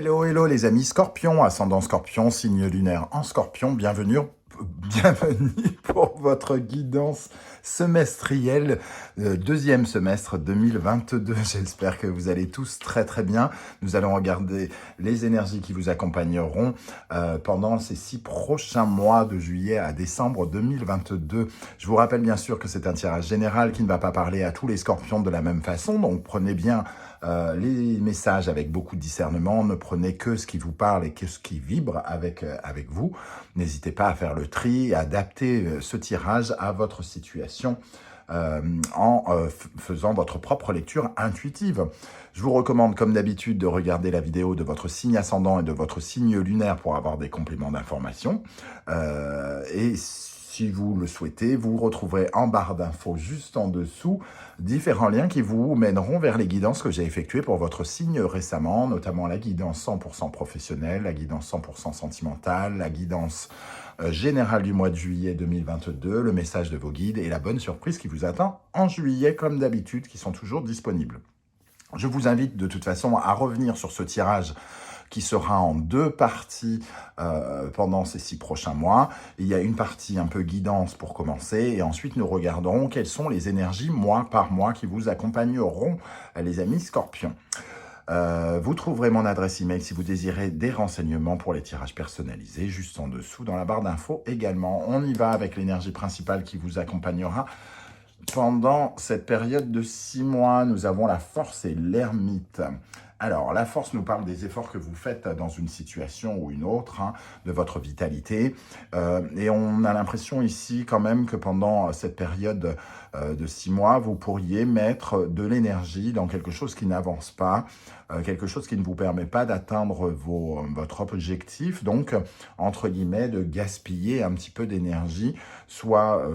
Hello, hello les amis Scorpion, ascendant Scorpion, signe lunaire en Scorpion, bienvenue pour votre guidance semestrielle, deuxième semestre 2022. J'espère que vous allez tous très très bien. Nous allons regarder les énergies qui vous accompagneront pendant ces 6 prochains mois de juillet à décembre 2022. Je vous rappelle bien sûr que c'est un tirage général qui ne va pas parler à tous les Scorpions de la même façon, donc prenez bien les messages avec beaucoup de discernement, ne prenez que ce qui vous parle et que ce qui vibre avec vous. N'hésitez pas à faire le tri et à adapter ce tirage à votre situation faisant votre propre lecture intuitive. Je vous recommande comme d'habitude de regarder la vidéo de votre signe ascendant et de votre signe lunaire pour avoir des compléments d'information. Et si vous le souhaitez, vous retrouverez en barre d'infos juste en dessous différents liens qui vous mèneront vers les guidances que j'ai effectuées pour votre signe récemment, notamment la guidance 100% professionnelle, la guidance 100% sentimentale, la guidance générale du mois de juillet 2022, le message de vos guides et la bonne surprise qui vous attend en juillet comme d'habitude, qui sont toujours disponibles. Je vous invite de toute façon à revenir sur ce tirage qui sera en 2 parties pendant ces 6 prochains mois. Il y a une partie un peu guidance pour commencer, et ensuite nous regarderons quelles sont les énergies mois par mois qui vous accompagneront, les amis Scorpions. Vous trouverez mon adresse email si vous désirez des renseignements pour les tirages personnalisés, juste en dessous dans la barre d'infos également. On y va avec l'énergie principale qui vous accompagnera pendant cette période de 6 mois. Nous avons la force et l'ermite. Alors, la force nous parle des efforts que vous faites dans une situation ou une autre, de votre vitalité. Et on a l'impression ici quand même que pendant cette période de 6 mois, vous pourriez mettre de l'énergie dans quelque chose qui n'avance pas, quelque chose qui ne vous permet pas d'atteindre votre objectif. Donc, entre guillemets, de gaspiller un petit peu d'énergie, soit,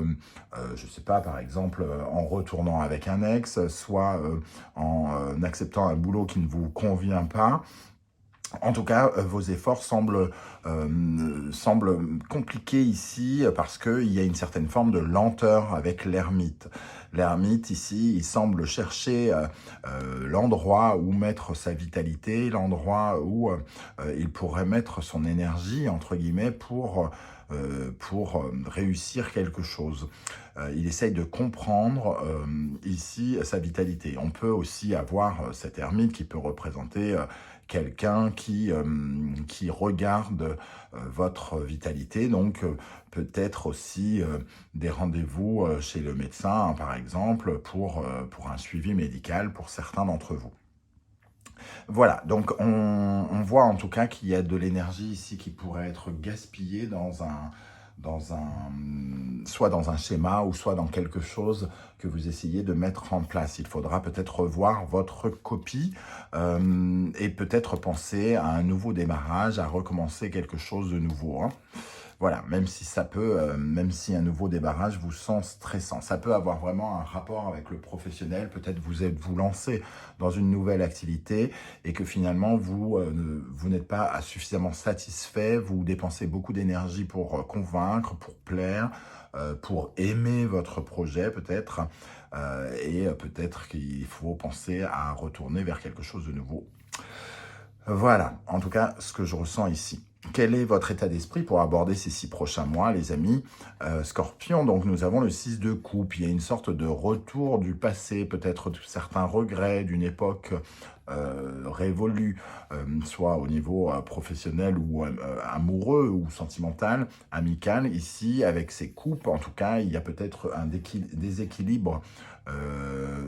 je ne sais pas, par exemple, en retournant avec un ex, soit en acceptant un boulot qui ne vous convient pas. En tout cas, vos efforts semblent compliqués ici parce qu'il y a une certaine forme de lenteur avec l'ermite. L'ermite, ici, il semble chercher l'endroit où mettre sa vitalité, l'endroit où il pourrait mettre son énergie, entre guillemets, pour réussir quelque chose. Il essaye de comprendre ici sa vitalité. On peut aussi avoir cet ermite qui peut représenter quelqu'un qui regarde votre vitalité, donc peut-être aussi des rendez-vous chez le médecin, par exemple, pour un suivi médical pour certains d'entre vous. Voilà, donc on voit en tout cas qu'il y a de l'énergie ici qui pourrait être gaspillée soit dans un schéma ou soit dans quelque chose que vous essayez de mettre en place. Il faudra peut-être revoir votre copie et peut-être penser à un nouveau démarrage, à recommencer quelque chose de nouveau. Voilà, même si un nouveau démarrage vous sent stressant. Ça peut avoir vraiment un rapport avec le professionnel. Peut-être vous lancez dans une nouvelle activité et que finalement, vous n'êtes pas suffisamment satisfait. Vous dépensez beaucoup d'énergie pour convaincre, pour plaire, pour aimer votre projet peut-être. Et peut-être qu'il faut penser à retourner vers quelque chose de nouveau. Voilà, en tout cas, ce que je ressens ici. Quel est votre état d'esprit pour aborder ces 6 prochains mois, les amis Scorpion? Donc, nous avons le 6 de coupe. Il y a une sorte de retour du passé, peut-être certains regrets d'une époque révolue, soit au niveau professionnel ou amoureux ou sentimental, amical. Ici, avec ces coupes, en tout cas, il y a peut-être un déséquilibre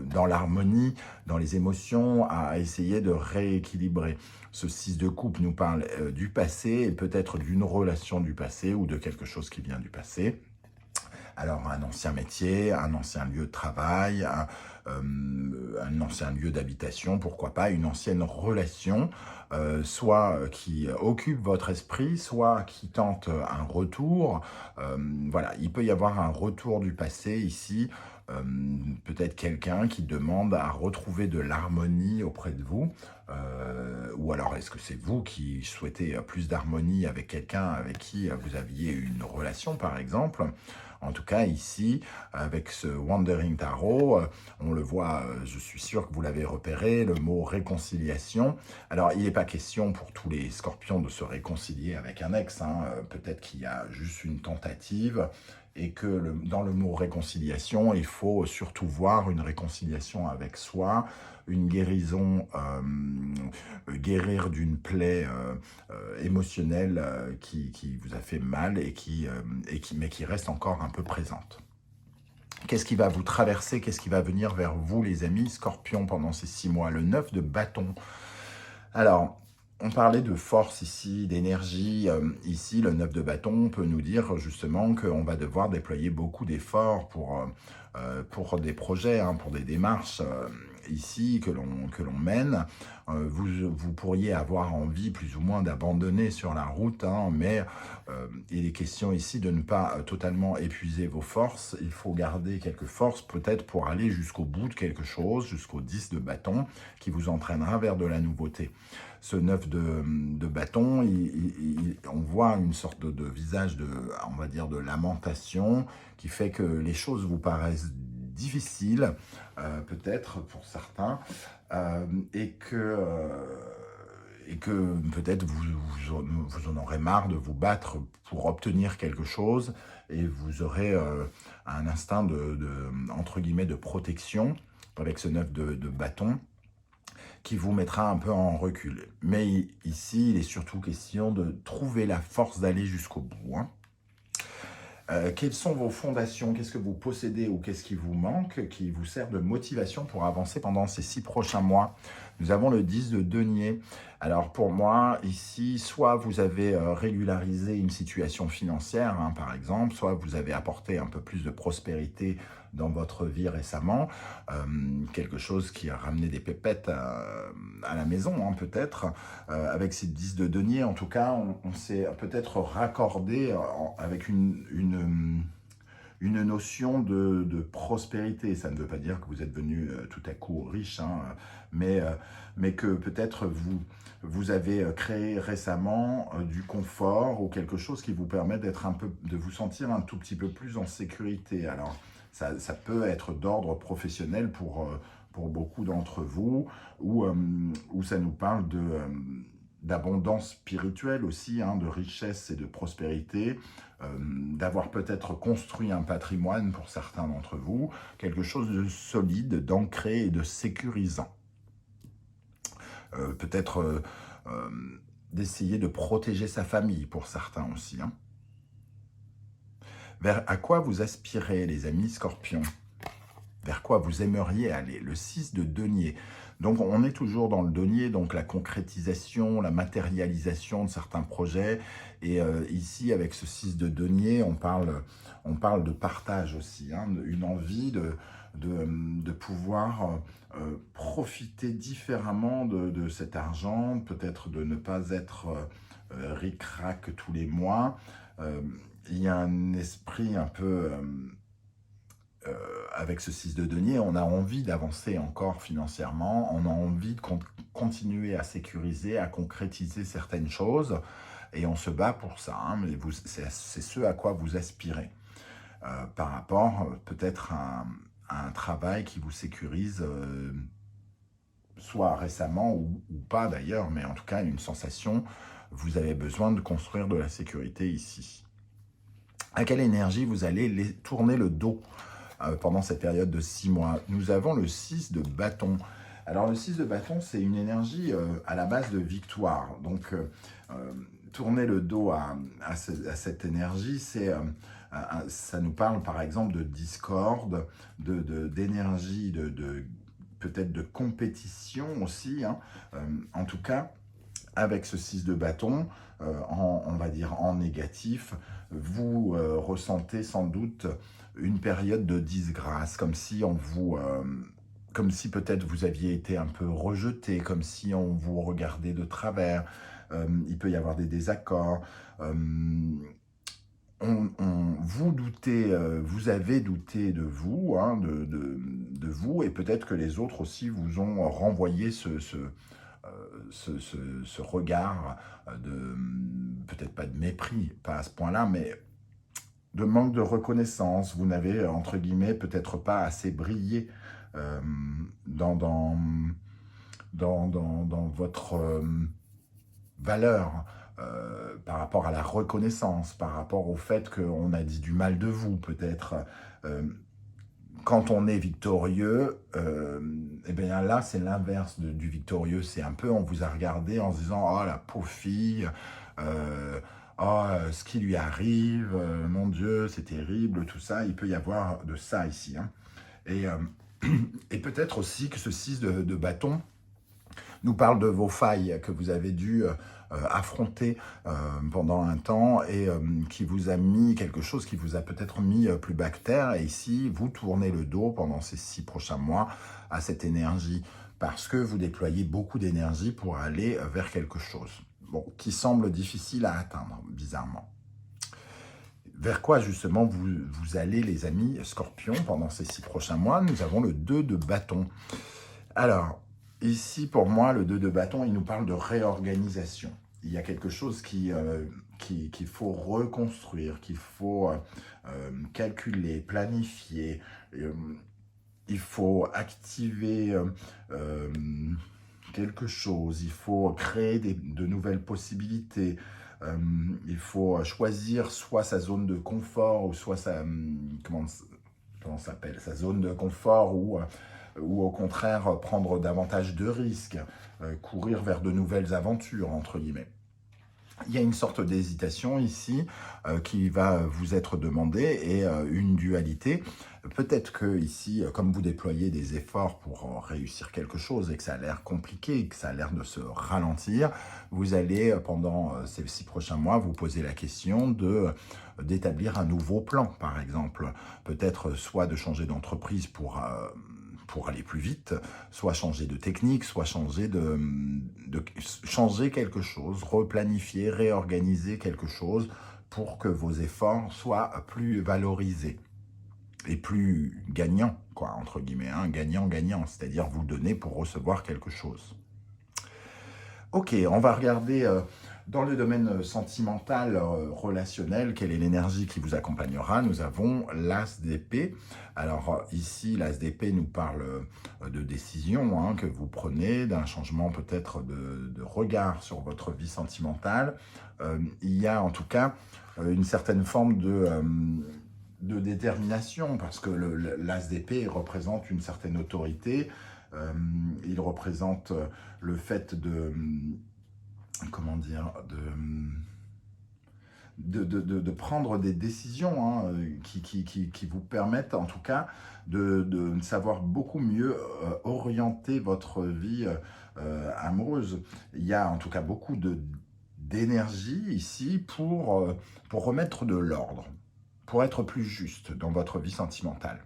dans l'harmonie, dans les émotions, à essayer de rééquilibrer. Ce 6 de coupe nous parle du passé et peut-être d'une relation du passé ou de quelque chose qui vient du passé. Alors, un ancien métier, un ancien lieu de travail, un ancien lieu d'habitation, pourquoi pas, une ancienne relation, soit qui occupe votre esprit, soit qui tente un retour. Voilà, il peut y avoir un retour du passé ici, peut-être quelqu'un qui demande à retrouver de l'harmonie auprès de vous, ou alors est-ce que c'est vous qui souhaitez plus d'harmonie avec quelqu'un avec qui vous aviez une relation par exemple. En tout cas ici, avec ce Wandering Tarot, on le voit, je suis sûr que vous l'avez repéré, le mot réconciliation. Alors il n'est pas question pour tous les scorpions de se réconcilier avec un ex, hein. Peut-être qu'il y a juste une tentative, et que dans le mot réconciliation, il faut surtout voir une réconciliation avec soi, une guérison, guérir d'une plaie émotionnelle qui vous a fait mal mais qui reste encore un peu présente. Qu'est-ce qui va vous traverser? Qu'est-ce qui va venir vers vous, les amis Scorpion, pendant ces 6 mois? Le 9 de bâton. Alors, on parlait de force ici, d'énergie. Ici, le 9 de bâton peut nous dire justement qu'on va devoir déployer beaucoup d'efforts pour des projets, hein, pour des démarches ici que l'on mène. Vous pourriez avoir envie plus ou moins d'abandonner sur la route, hein, mais il est question ici de ne pas totalement épuiser vos forces. Il faut garder quelques forces peut-être pour aller jusqu'au bout de quelque chose, jusqu'au 10 de bâton, qui vous entraînera vers de la nouveauté. Ce 9 de bâton, on voit une sorte de visage on va dire, de lamentation, qui fait que les choses vous paraissent difficiles, peut-être pour certains, et que peut-être vous en aurez marre de vous battre pour obtenir quelque chose, et vous aurez un instinct entre guillemets, de protection avec ce 9 de bâton, qui vous mettra un peu en recul. Mais ici, il est surtout question de trouver la force d'aller jusqu'au bout, hein. Quelles sont vos fondations? Qu'est-ce que vous possédez ou qu'est-ce qui vous manque, qui vous sert de motivation pour avancer pendant ces 6 prochains mois? Nous avons le 10 de denier. Alors pour moi, ici, soit vous avez régularisé une situation financière, hein, par exemple, soit vous avez apporté un peu plus de prospérité dans votre vie récemment, quelque chose qui a ramené des pépettes à la maison, hein, peut-être. Avec ces 10 de denier, en tout cas, on s'est peut-être raccordé avec une notion de prospérité. Ça ne veut pas dire que vous êtes devenu tout à coup riche, hein, mais que peut-être vous avez créé récemment du confort ou quelque chose qui vous permet de vous sentir un tout petit peu plus en sécurité. Alors, ça peut être d'ordre professionnel pour beaucoup d'entre vous, ou ça nous parle d'abondance spirituelle aussi, hein, de richesse et de prospérité, d'avoir peut-être construit un patrimoine pour certains d'entre vous, quelque chose de solide, d'ancré et de sécurisant. Peut-être d'essayer de protéger sa famille pour certains aussi, hein. À quoi vous aspirez, les amis scorpions? Vers quoi vous aimeriez aller? Le 6 de denier. Donc, on est toujours dans le denier, donc la concrétisation, la matérialisation de certains projets. Et ici, avec ce 6 de denier, on parle de partage aussi, hein, une envie de pouvoir profiter différemment de cet argent, peut-être de ne pas être ric-rac tous les mois. Il y a un esprit un peu... avec ce 6 de denier, on a envie d'avancer encore financièrement, on a envie de continuer à sécuriser, à concrétiser certaines choses, et on se bat pour ça, hein, mais c'est ce à quoi vous aspirez, par rapport peut-être à un travail qui vous sécurise, soit récemment ou pas d'ailleurs, mais en tout cas une sensation, vous avez besoin de construire de la sécurité ici. À quelle énergie vous allez tourner le dos pendant cette période de 6 mois? Nous avons le 6 de bâton. Alors le 6 de bâton, c'est une énergie à la base de victoire. Donc tourner le dos à cette énergie, ça nous parle par exemple de discorde, d'énergie, peut-être de compétition aussi, hein. En tout cas, avec ce 6 de bâton, on va dire en négatif, vous ressentez sans doute une période de disgrâce, comme si peut-être vous aviez été un peu rejeté, comme si on vous regardait de travers. Il peut y avoir des désaccords. Vous doutez, vous avez douté de vous, hein, de vous, et peut-être que les autres aussi vous ont renvoyé ce regard de, peut-être pas de mépris, pas à ce point-là, mais de manque de reconnaissance. Vous n'avez, entre guillemets, peut-être pas assez brillé euh, dans, dans, dans votre valeur par rapport à la reconnaissance, par rapport au fait qu'on a dit du mal de vous, peut-être. Euh, Quand on est victorieux, eh bien là, c'est l'inverse du victorieux. C'est un peu, on vous a regardé en se disant, oh la pauvre fille, euh, oh ce qui lui arrive, mon Dieu, c'est terrible, tout ça. Il peut y avoir de ça ici. Hein. Et, et peut-être aussi que ce 6 de bâton nous parle de vos failles que vous avez dû affronter pendant un temps et qui vous a mis quelque chose, qui vous a peut-être mis plus bas que terre. Et ici, vous tournez le dos pendant ces 6 prochains mois à cette énergie parce que vous déployez beaucoup d'énergie pour aller vers quelque chose qui semble difficile à atteindre, bizarrement. Vers quoi justement vous allez, les amis Scorpions, pendant ces 6 prochains mois? Nous avons le 2 de bâton. Alors, ici, pour moi, le 2 de bâton, il nous parle de réorganisation. Il y a quelque chose qu'il faut reconstruire, qu'il faut calculer, planifier. Il faut activer quelque chose. Il faut créer de nouvelles possibilités. Il faut choisir soit sa zone de confort, ou soit sa... comment ça s'appelle? Sa zone de confort, ou au contraire prendre davantage de risques, courir vers de nouvelles aventures, entre guillemets. Il y a une sorte d'hésitation ici qui va vous être demandée et une dualité. Peut-être que ici, comme vous déployez des efforts pour réussir quelque chose et que ça a l'air compliqué, que ça a l'air de se ralentir, vous allez, pendant ces 6 prochains mois, vous poser la question d'établir un nouveau plan, par exemple. Peut-être soit de changer d'entreprise pour aller plus vite, soit changer de technique, soit changer changer quelque chose, replanifier, réorganiser quelque chose pour que vos efforts soient plus valorisés et plus gagnants, quoi, entre guillemets, hein, gagnant-gagnant, c'est-à-dire vous donner pour recevoir quelque chose. Ok, on va regarder dans le domaine sentimental, relationnel, quelle est l'énergie qui vous accompagnera. Nous avons l'As d'épée. Alors ici, l'As d'épée nous parle de décision que vous prenez, d'un changement peut-être de regard sur votre vie sentimentale. Il y a en tout cas une certaine forme de détermination, parce que l'As d'épée représente une certaine autorité. Il représente le fait comment dire, de prendre des décisions qui vous permettent en tout cas de savoir beaucoup mieux orienter votre vie amoureuse. Il y a en tout cas beaucoup d'énergie ici pour remettre de l'ordre, pour être plus juste dans votre vie sentimentale.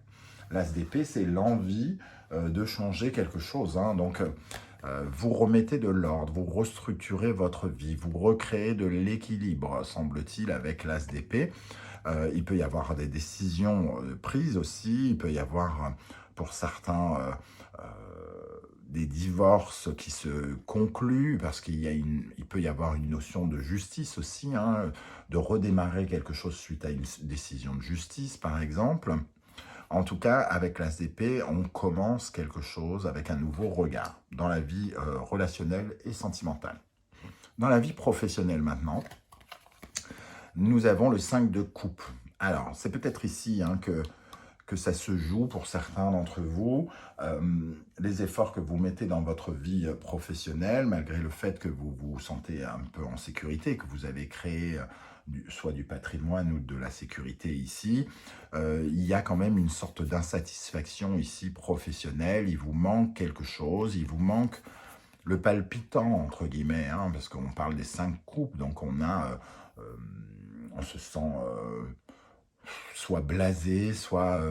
L'As d'épée, c'est l'envie de changer quelque chose. Donc, vous remettez de l'ordre, vous restructurez votre vie, vous recréez de l'équilibre, semble-t-il, avec l'As d'épée. Il peut y avoir des décisions prises aussi, il peut y avoir, pour certains, des divorces qui se concluent, parce il peut y avoir une notion de justice aussi, de redémarrer quelque chose suite à une décision de justice, par exemple. En tout cas, avec l'As d'épée, on commence quelque chose avec un nouveau regard dans la vie relationnelle et sentimentale. Dans la vie professionnelle maintenant, nous avons le 5 de coupe. Alors, c'est peut-être ici que ça se joue pour certains d'entre vous. Les efforts que vous mettez dans votre vie professionnelle, malgré le fait que vous vous sentez un peu en sécurité, que vous avez créé soit du patrimoine ou de la sécurité ici, il y a quand même une sorte d'insatisfaction ici professionnelle. Il vous manque quelque chose, il vous manque le palpitant, entre guillemets, parce qu'on parle des 5 coupes, donc on se sent soit blasé, soit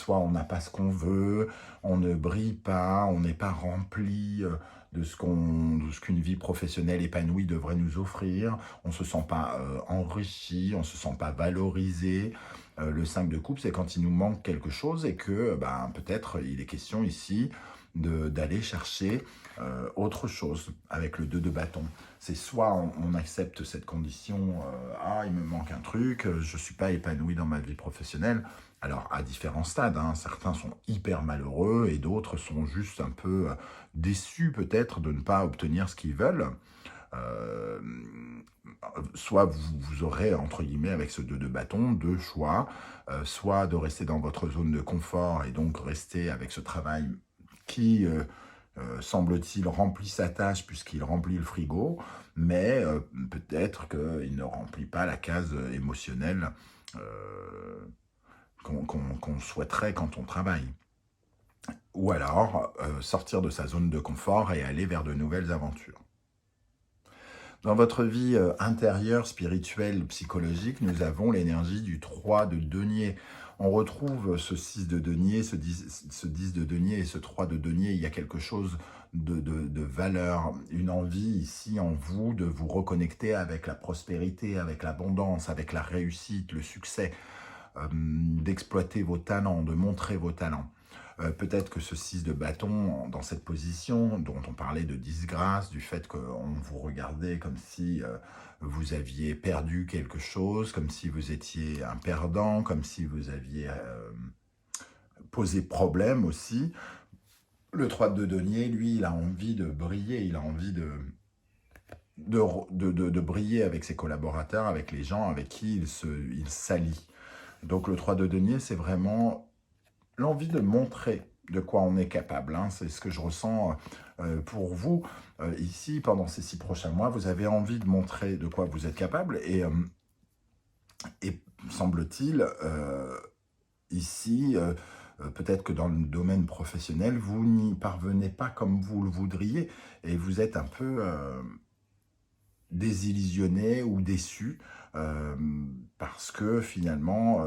on n'a pas ce qu'on veut, on ne brille pas, on n'est pas rempli de ce qu'une vie professionnelle épanouie devrait nous offrir, on ne se sent pas enrichi, on ne se sent pas valorisé. Le 5 de coupe, c'est quand il nous manque quelque chose et que peut-être il est question ici d'aller chercher autre chose avec le 2 de bâton. C'est soit on accepte cette condition, ah il me manque un truc, je ne suis pas épanoui dans ma vie professionnelle. Alors à différents stades, hein, certains sont hyper malheureux et d'autres sont juste un peu déçus peut-être de ne pas obtenir ce qu'ils veulent. Euh, Soit vous aurez, entre guillemets, avec ce 2 de bâton, deux choix, soit de rester dans votre zone de confort et donc rester avec ce travail qui, semble-t-il, remplit sa tâche puisqu'il remplit le frigo, mais peut-être qu'il ne remplit pas la case émotionnelle qu'on souhaiterait quand on travaille. Ou alors, sortir de sa zone de confort et aller vers de nouvelles aventures. Dans votre vie intérieure, spirituelle, psychologique, nous avons l'énergie du 3 de denier. On retrouve ce 6 de denier, ce 10 de denier et ce 3 de denier. Il y a quelque chose de valeur, une envie ici en vous de vous reconnecter avec la prospérité, avec l'abondance, avec la réussite, le succès, d'exploiter vos talents, de montrer vos talents. Peut-être que ce 6 de bâton, dans cette position, dont on parlait de disgrâce, du fait qu'on vous regardait comme si vous aviez perdu quelque chose, comme si vous étiez un perdant, comme si vous aviez posé problème aussi. Le 3 de denier, lui, il a envie de briller, il a envie de briller avec ses collaborateurs, avec les gens avec qui il s'allie. Donc le 3 de denier, c'est vraiment l'envie de montrer de quoi on est capable. Hein. C'est ce que je ressens pour vous. Ici, pendant ces 6 prochains mois, vous avez envie de montrer de quoi vous êtes capable. Et semble-t-il, ici, peut-être que dans le domaine professionnel, vous n'y parvenez pas comme vous le voudriez. Et vous êtes un peu désillusionné ou déçu parce que finalement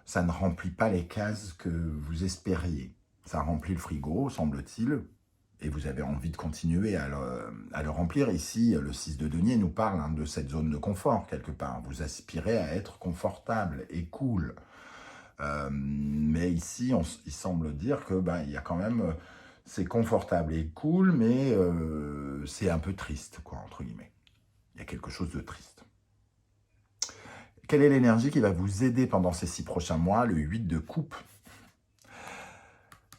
ça ne remplit pas les cases que vous espériez. Ça remplit le frigo, semble-t-il, et vous avez envie de continuer à le remplir. Ici, le 6 de denier nous parle de cette zone de confort, quelque part. Vous aspirez à être confortable et cool. Mais ici, il semble dire que il y a quand même... c'est confortable et cool, mais c'est un peu triste, quoi, entre guillemets. Il y a quelque chose de triste. Quelle est l'énergie qui va vous aider pendant ces 6 prochains mois? Le 8 de coupe.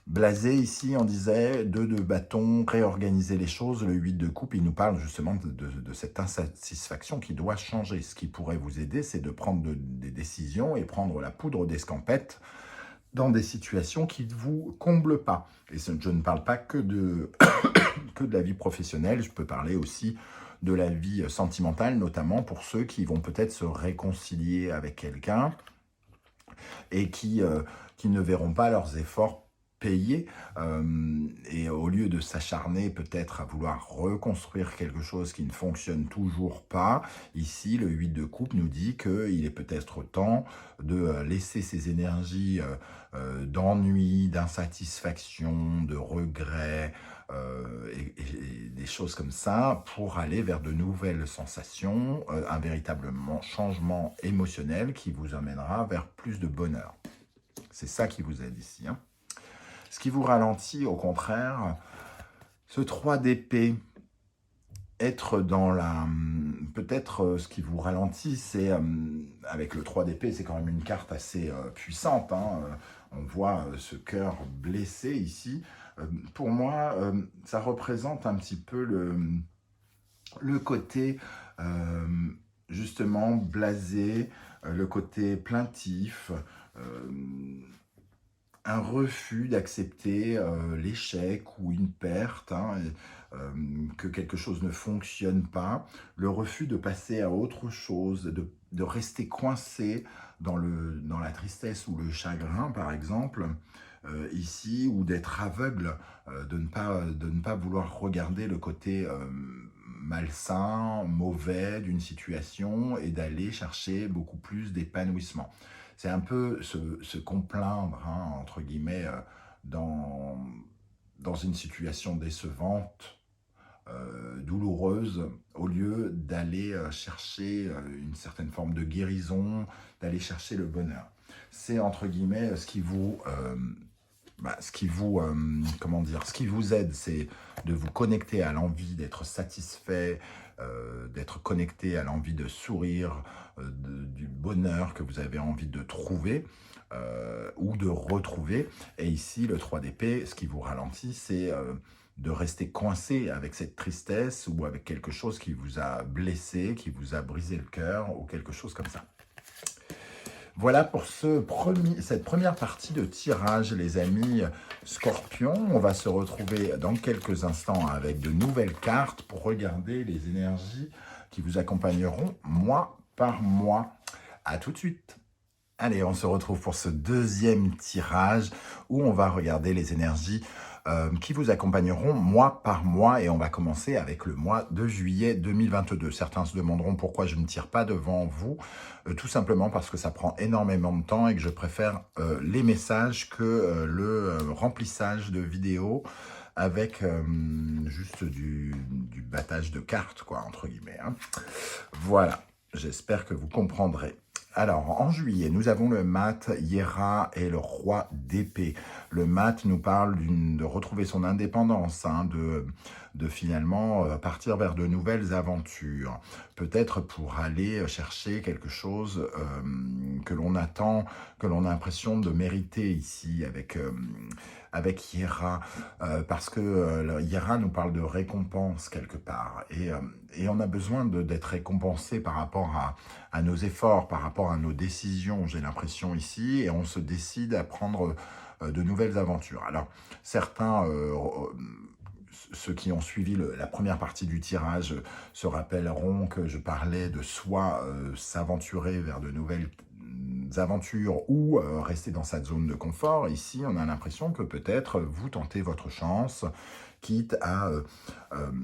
Blasé, ici, on disait 2 de bâton, réorganiser les choses. Le 8 de coupe, il nous parle justement de cette insatisfaction qui doit changer. Ce qui pourrait vous aider, c'est de prendre des décisions et prendre la poudre d'escampette dans des situations qui ne vous comblent pas. Et je ne parle pas que de la vie professionnelle, je peux parler aussi de la vie sentimentale, notamment pour ceux qui vont peut-être se réconcilier avec quelqu'un et qui ne verront pas leurs efforts payés. Et au lieu de s'acharner peut-être à vouloir reconstruire quelque chose qui ne fonctionne toujours pas, ici, le 8 de coupe nous dit qu'il est peut-être temps de laisser ces énergies d'ennui, d'insatisfaction, de regret, et des choses comme ça, pour aller vers de nouvelles sensations, un véritable changement émotionnel qui vous amènera vers plus de bonheur. C'est ça qui vous aide ici. Hein. Ce qui vous ralentit, au contraire, ce 3 d'épée, être dans la... Peut-être ce qui vous ralentit, c'est... avec le 3 d'épée, c'est quand même une carte assez puissante. Hein, on voit ce cœur blessé ici. Pour moi, ça représente un petit peu le côté, justement, blasé, le côté plaintif, un refus d'accepter l'échec ou une perte, hein, que quelque chose ne fonctionne pas, le refus de passer à autre chose, de rester coincé dans la tristesse ou le chagrin, par exemple, ici, ou d'être aveugle, de ne pas vouloir regarder le côté malsain, mauvais d'une situation et d'aller chercher beaucoup plus d'épanouissement. C'est un peu se complaindre, hein, entre guillemets, dans une situation décevante, douloureuse, au lieu d'aller chercher une certaine forme de guérison, d'aller chercher le bonheur. C'est, entre guillemets, ce qui vous ce qui vous, comment dire, ce qui vous aide, c'est de vous connecter à l'envie d'être satisfait, d'être connecté à l'envie de sourire, du bonheur que vous avez envie de trouver ou de retrouver. Et ici, le 3 d'épée, ce qui vous ralentit, c'est de rester coincé avec cette tristesse ou avec quelque chose qui vous a blessé, qui vous a brisé le cœur ou quelque chose comme ça. Voilà pour cette première partie de tirage, les amis Scorpions. On va se retrouver dans quelques instants avec de nouvelles cartes pour regarder les énergies qui vous accompagneront mois par mois. À tout de suite. Allez, on se retrouve pour ce deuxième tirage où on va regarder les énergies qui vous accompagneront mois par mois, et on va commencer avec le mois de juillet 2022. Certains se demanderont pourquoi je ne tire pas devant vous, tout simplement parce que ça prend énormément de temps et que je préfère les messages que le remplissage de vidéos avec juste du battage de cartes, quoi, entre guillemets. Hein. Voilà, j'espère que vous comprendrez. Alors, en juillet, nous avons le mat, Hiera et le roi d'épée. Le mat nous parle de retrouver son indépendance, hein, de finalement partir vers de nouvelles aventures. Peut-être pour aller chercher quelque chose que l'on attend, que l'on a l'impression de mériter ici avec Hiera, parce que Hiera nous parle de récompense quelque part. Et on a besoin d'être récompensé par rapport à nos efforts, par rapport à nos décisions, j'ai l'impression ici, et on se décide à prendre de nouvelles aventures. Alors, certains, ceux qui ont suivi la première partie du tirage, se rappelleront que je parlais de soit s'aventurer vers de nouvelles aventures ou rester dans sa zone de confort. Ici, on a l'impression que peut-être vous tentez votre chance, quitte à,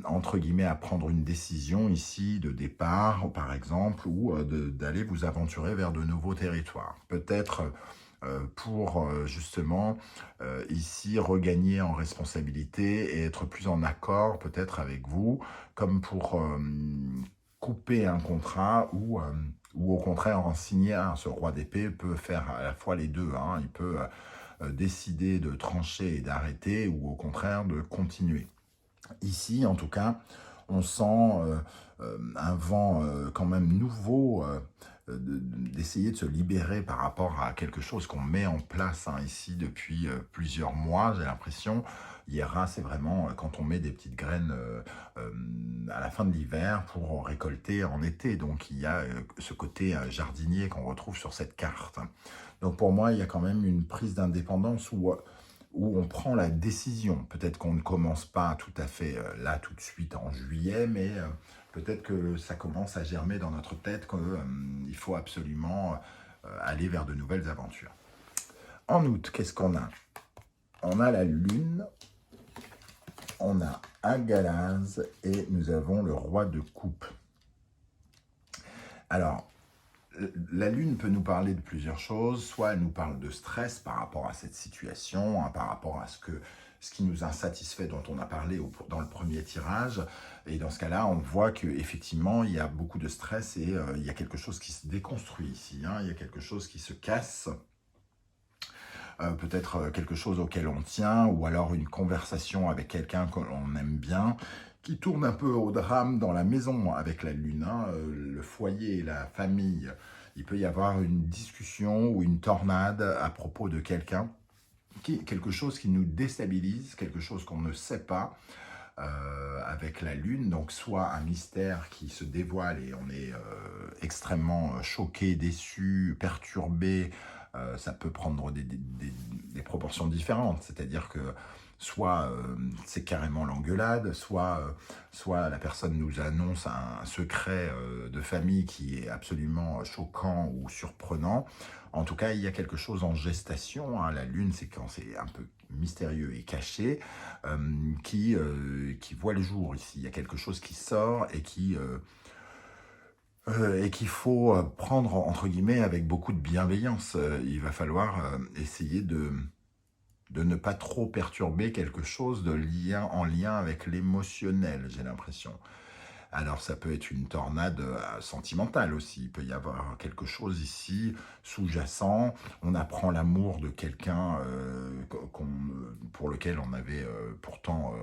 entre guillemets, à prendre une décision ici de départ, par exemple, ou d'aller vous aventurer vers de nouveaux territoires. Peut-être pour justement ici regagner en responsabilité et être plus en accord peut-être avec vous, comme pour couper un contrat ou au contraire en signer un. Ce roi d'épée peut faire à la fois les deux, hein. Il peut décider de trancher et d'arrêter, ou au contraire de continuer. Ici, en tout cas, on sent un vent quand même nouveau, d'essayer de se libérer par rapport à quelque chose qu'on met en place, hein, ici depuis plusieurs mois, j'ai l'impression. Hiera, c'est vraiment quand on met des petites graines à la fin de l'hiver pour récolter en été. Donc il y a ce côté jardinier qu'on retrouve sur cette carte. Donc pour moi, il y a quand même une prise d'indépendance où on prend la décision. Peut-être qu'on ne commence pas tout à fait là, tout de suite, en juillet, mais peut-être que ça commence à germer dans notre tête qu'il faut absolument aller vers de nouvelles aventures. En août, qu'est-ce qu'on a? On a la lune, on a un Galaz et nous avons le roi de coupe. Alors, la lune peut nous parler de plusieurs choses. Soit elle nous parle de stress par rapport à cette situation, hein, par rapport à ce qui nous insatisfait, dont on a parlé dans le premier tirage. Et dans ce cas-là, on voit qu'effectivement, il y a beaucoup de stress et il y a quelque chose qui se déconstruit ici. Hein, il y a quelque chose qui se casse. Peut-être quelque chose auquel on tient, ou alors une conversation avec quelqu'un que l'on aime bien, qui tourne un peu au drame dans la maison avec la lune, hein, le foyer, la famille. Il peut y avoir une discussion ou une tornade à propos de quelqu'un, quelque chose qui nous déstabilise, quelque chose qu'on ne sait pas avec la lune. Donc soit un mystère qui se dévoile et on est extrêmement choqué, déçu, perturbé. Ça peut prendre des proportions différentes, c'est-à-dire que soit c'est carrément l'engueulade, soit la personne nous annonce un secret de famille qui est absolument choquant ou surprenant. En tout cas, il y a quelque chose en gestation, hein. La lune, c'est quand c'est un peu mystérieux et caché, qui voit le jour ici. Il y a quelque chose qui sort et qu'il faut prendre, entre guillemets, avec beaucoup de bienveillance. Il va falloir essayer de ne pas trop perturber quelque chose en lien avec l'émotionnel, j'ai l'impression. Alors ça peut être une tornade sentimentale aussi, il peut y avoir quelque chose ici sous-jacent, on apprend l'amour de quelqu'un pour lequel on avait pourtant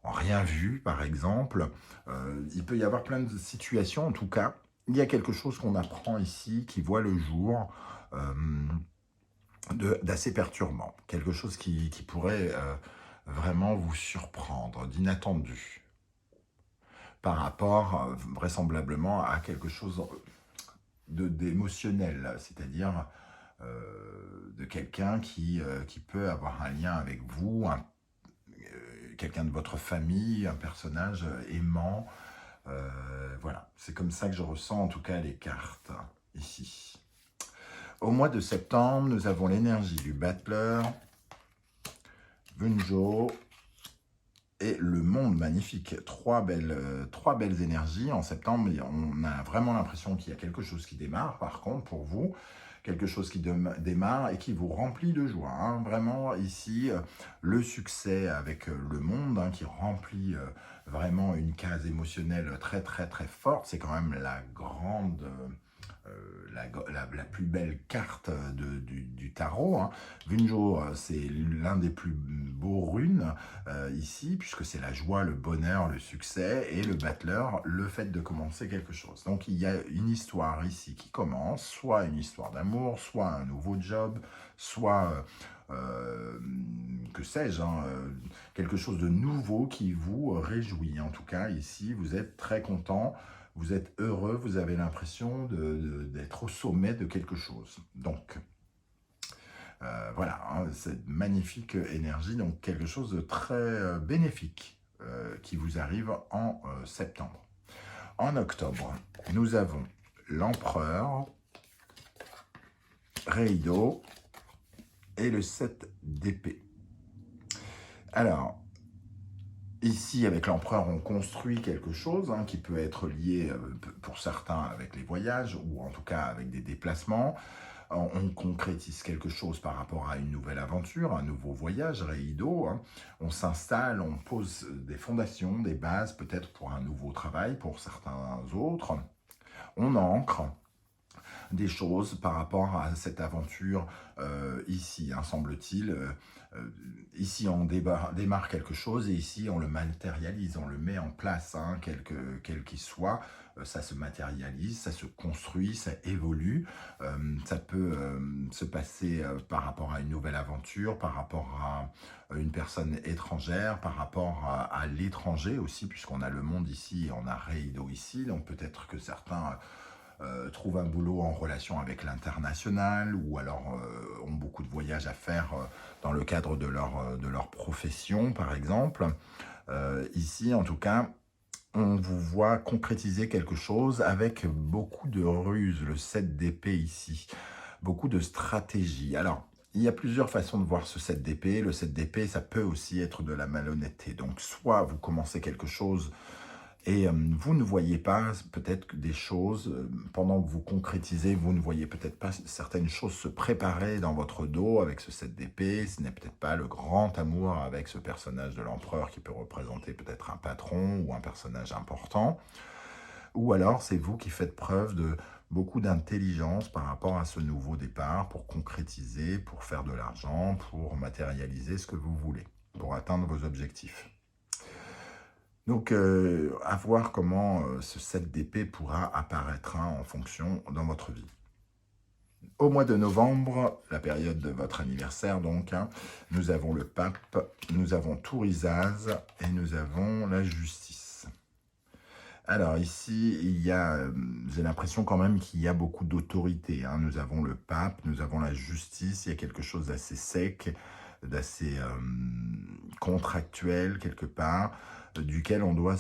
rien vu par exemple. Il peut y avoir plein de situations, en tout cas, il y a quelque chose qu'on apprend ici qui voit le jour, d'assez perturbant, quelque chose qui pourrait vraiment vous surprendre, d'inattendu, par rapport vraisemblablement à quelque chose d'émotionnel, c'est-à-dire de quelqu'un qui peut avoir un lien avec vous, quelqu'un de votre famille, un personnage aimant. Voilà, c'est comme ça que je ressens en tout cas les cartes ici. Au mois de septembre, nous avons l'énergie du Battler, Bunjo et le monde magnifique. Trois belles énergies. En septembre, on a vraiment l'impression qu'il y a quelque chose qui démarre, par contre, pour vous. Quelque chose qui démarre et qui vous remplit de joie. Hein. Vraiment, ici, le succès avec le monde, hein, qui remplit vraiment une case émotionnelle très, très, très forte. C'est quand même la grande... la plus belle carte du tarot. Hein. Bunjo, c'est l'un des plus beaux runes ici, puisque c'est la joie, le bonheur, le succès, et le Battler, le fait de commencer quelque chose. Donc il y a une histoire ici qui commence, soit une histoire d'amour, soit un nouveau job, soit... que sais-je, hein, quelque chose de nouveau qui vous réjouit. En tout cas, ici, vous êtes très content, vous êtes heureux, vous avez l'impression d'être au sommet de quelque chose. Donc, voilà, hein, cette magnifique énergie, donc quelque chose de très bénéfique qui vous arrive en septembre. En octobre, nous avons l'empereur, Reido et le 7 d'épée. Alors, ici, avec l'empereur, on construit quelque chose hein, qui peut être lié, pour certains, avec les voyages, ou en tout cas avec des déplacements. On concrétise quelque chose par rapport à une nouvelle aventure, un nouveau voyage, Reido. Hein. On s'installe, on pose des fondations, des bases, peut-être pour un nouveau travail, pour certains autres. On ancre des choses par rapport à cette aventure ici, hein, semble-t-il. Ici, on démarre quelque chose et ici, on le matérialise, on le met en place, hein, quel qu'il soit. Ça se matérialise, ça se construit, ça évolue. Ça peut se passer par rapport à une nouvelle aventure, par rapport à une personne étrangère, par rapport à l'étranger aussi, puisqu'on a le monde ici et on a Reido ici. Donc peut-être que certains... trouvent un boulot en relation avec l'international ou alors ont beaucoup de voyages à faire dans le cadre de leur profession, par exemple. Ici, en tout cas, on vous voit concrétiser quelque chose avec beaucoup de ruse, le 7 d'épée ici, beaucoup de stratégie. Alors, il y a plusieurs façons de voir ce 7 d'épée. Le 7 d'épée, ça peut aussi être de la malhonnêteté. Donc, soit vous commencez quelque chose et vous ne voyez pas peut-être des choses, pendant que vous concrétisez, vous ne voyez peut-être pas certaines choses se préparer dans votre dos avec ce 7 d'épée. Ce n'est peut-être pas le grand amour avec ce personnage de l'empereur qui peut représenter peut-être un patron ou un personnage important. Ou alors c'est vous qui faites preuve de beaucoup d'intelligence par rapport à ce nouveau départ pour concrétiser, pour faire de l'argent, pour matérialiser ce que vous voulez, pour atteindre vos objectifs. Donc, à voir comment ce 7 d'épée pourra apparaître hein, en fonction dans votre vie. Au mois de novembre, la période de votre anniversaire donc, hein, nous avons le pape, nous avons Tourizaz et nous avons la justice. Alors ici, il y a, j'ai l'impression quand même qu'il y a beaucoup d'autorité. Hein. Nous avons le pape, nous avons la justice, il y a quelque chose d'assez sec, d'assez contractuel quelque part, duquel on doit,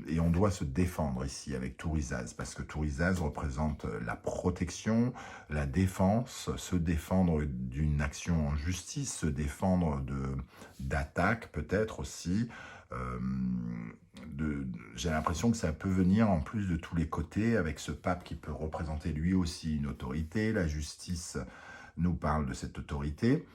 et on doit se défendre ici avec Tourizaz, parce que Tourizaz représente la protection, la défense, se défendre d'une action en justice, se défendre d'attaques peut-être aussi. J'ai l'impression que ça peut venir en plus de tous les côtés, avec ce pape qui peut représenter lui aussi une autorité. La justice nous parle de cette autorité.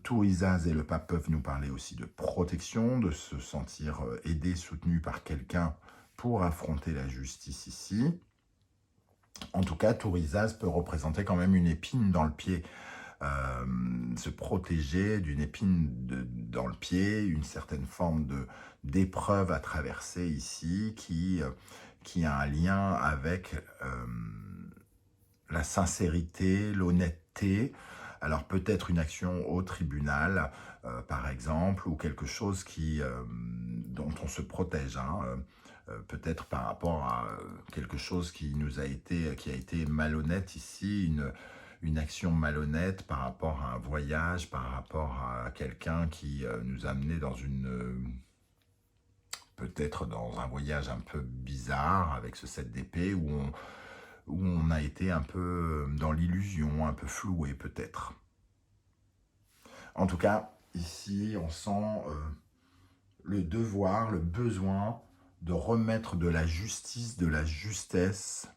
Tourizaz et le pape peuvent nous parler aussi de protection, de se sentir aidé, soutenu par quelqu'un pour affronter la justice ici. En tout cas, Tourisas peut représenter quand même une épine dans le pied. Se protéger d'une épine dans le pied, une certaine forme d'épreuve à traverser ici qui a un lien avec la sincérité, l'honnêteté. Alors peut-être une action au tribunal, par exemple, ou quelque chose dont on se protège, hein, peut-être par rapport à quelque chose qui a été malhonnête ici, une action malhonnête par rapport à un voyage, par rapport à quelqu'un qui nous a amené dans peut-être dans un voyage un peu bizarre avec ce 7 d'épée où on a été un peu dans l'illusion, un peu floué peut-être. En tout cas, ici, on sent le devoir, le besoin de remettre de la justice, de la justesse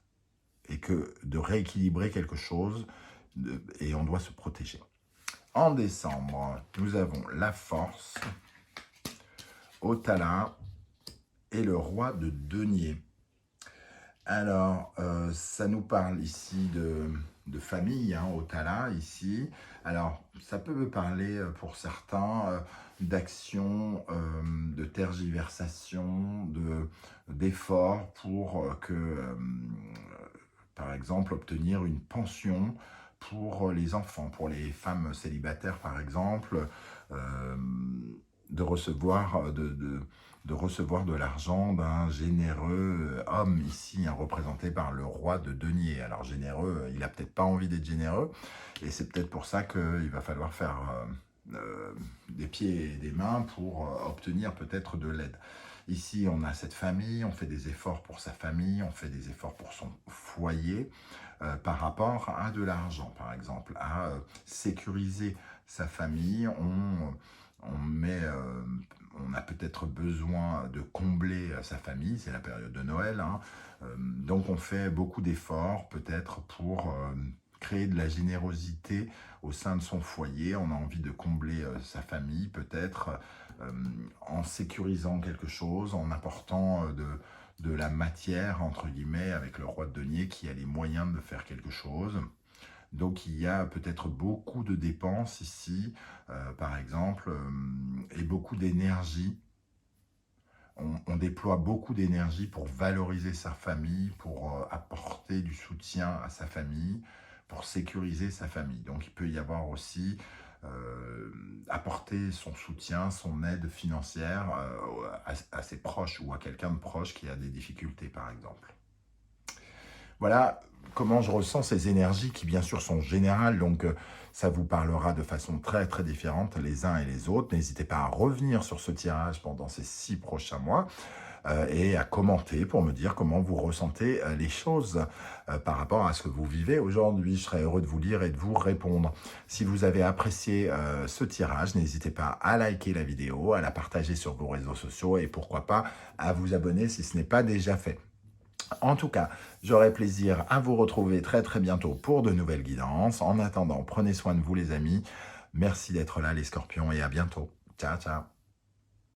et de rééquilibrer quelque chose et on doit se protéger. En décembre, nous avons la force, Otala et le roi de denier. Alors, ça nous parle ici de famille, hein, Otala, ici. Alors, ça peut me parler pour certains d'actions, de tergiversation, d'efforts pour par exemple, obtenir une pension pour les enfants, pour les femmes célibataires, par exemple, de recevoir de l'argent d'un généreux homme ici, hein, représenté par le roi de denier. Alors généreux, il n'a peut-être pas envie d'être généreux, et c'est peut-être pour ça qu'il va falloir faire des pieds et des mains pour obtenir peut-être de l'aide. Ici, on a cette famille, on fait des efforts pour sa famille, on fait des efforts pour son foyer, par rapport à de l'argent, par exemple, à sécuriser sa famille. On a peut-être besoin de combler sa famille, c'est la période de Noël, hein. Donc on fait beaucoup d'efforts peut-être pour créer de la générosité au sein de son foyer. On a envie de combler sa famille peut-être en sécurisant quelque chose, en apportant de la matière, entre guillemets, avec le roi de denier qui a les moyens de faire quelque chose. Donc il y a peut-être beaucoup de dépenses ici, par exemple, et beaucoup d'énergie. On déploie beaucoup d'énergie pour valoriser sa famille, pour apporter du soutien à sa famille, pour sécuriser sa famille. Donc il peut y avoir aussi apporter son soutien, son aide financière à ses proches ou à quelqu'un de proche qui a des difficultés, par exemple. Voilà comment je ressens ces énergies qui, bien sûr, sont générales. Donc, ça vous parlera de façon très, très différente les uns et les autres. N'hésitez pas à revenir sur ce tirage pendant ces 6 prochains mois et à commenter pour me dire comment vous ressentez les choses par rapport à ce que vous vivez aujourd'hui. Je serai heureux de vous lire et de vous répondre. Si vous avez apprécié ce tirage, n'hésitez pas à liker la vidéo, à la partager sur vos réseaux sociaux et pourquoi pas à vous abonner si ce n'est pas déjà fait. En tout cas, j'aurai plaisir à vous retrouver très très bientôt pour de nouvelles guidances. En attendant, prenez soin de vous les amis. Merci d'être là les scorpions et à bientôt. Ciao, ciao.